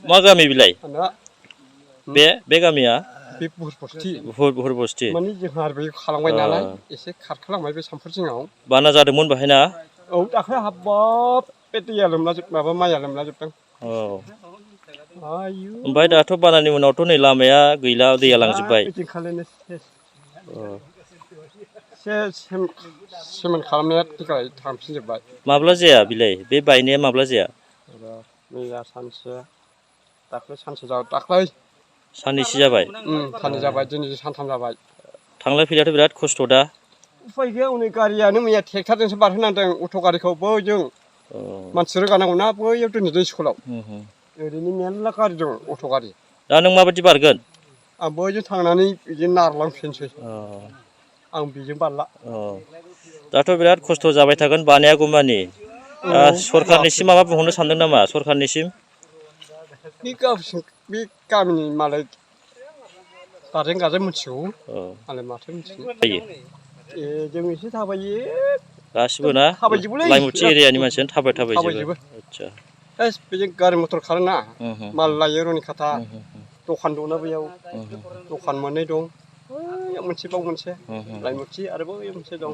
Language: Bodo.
मा गामि बिलाय आंना बे गामिया बे बुरबस्थि बुरबस्थि माने जोंहा बे खालामबाय नालाय एसे खारखालांबाय बे सामफुर जिङाव बाना जादोंमोन बाहायना औ दाख्लै हाब्बाब बे दैया लोमलाजोब माबा माइया लोमलाजोबदों औ आयु ओमफ्राय दाथ' बानानि उनावथ' नै लामाया गैला दैया लांजोबबाय ओइदिनखालिनो सेस सेमोन खालामनाया देग्लाय थांफिनजोब्बाय माब्ला जाया बिलाय बे बायनाया माब्ला जाया मैया सानसे दाख्लै सानसे जाबाय दाख्लै साननैसो जाबाय साननै जाबाय दिनै सानथाम जाबाय थांलाय फैलायाथ' बिराद खस्थ' दा उफाय गैया हनै गारियानो मैया ट्रेक्टरजोंसो बारहोनांदों अट' गारिखौ बैजों मानसि रोगानांगौना बैयाव दोनहैदों स्कुलाव ओरैनो मेरला गारि दं अट' गारि दा नों माबायदि बारगोन आं बैजों थांनानै बिजों नारलांफिनसै आं बेजों बारला दाथ' बिराद खस्थ' जाबाय थागोन बानायागौमानि सरखारनिसिम माबा बुंहरनो सानदों नामा सरखारनिसिम बे गामिनि मालाय गारजेन मिथिगौ आंलाय माथो मिथिनो जों एसे थाबायो गासिबो ना थाबायजोबोलै लाइमुथि एरियानि मानसियानो थाबायजोबो आदसा बेजों गारि मथर खारोना माल लायो रुनिखाथा दखान दंना बैयाव दखान मोननै दं बैयाव मोनसे बाव मोनसे लाइमुथि आरो बैयाव मोनसे दं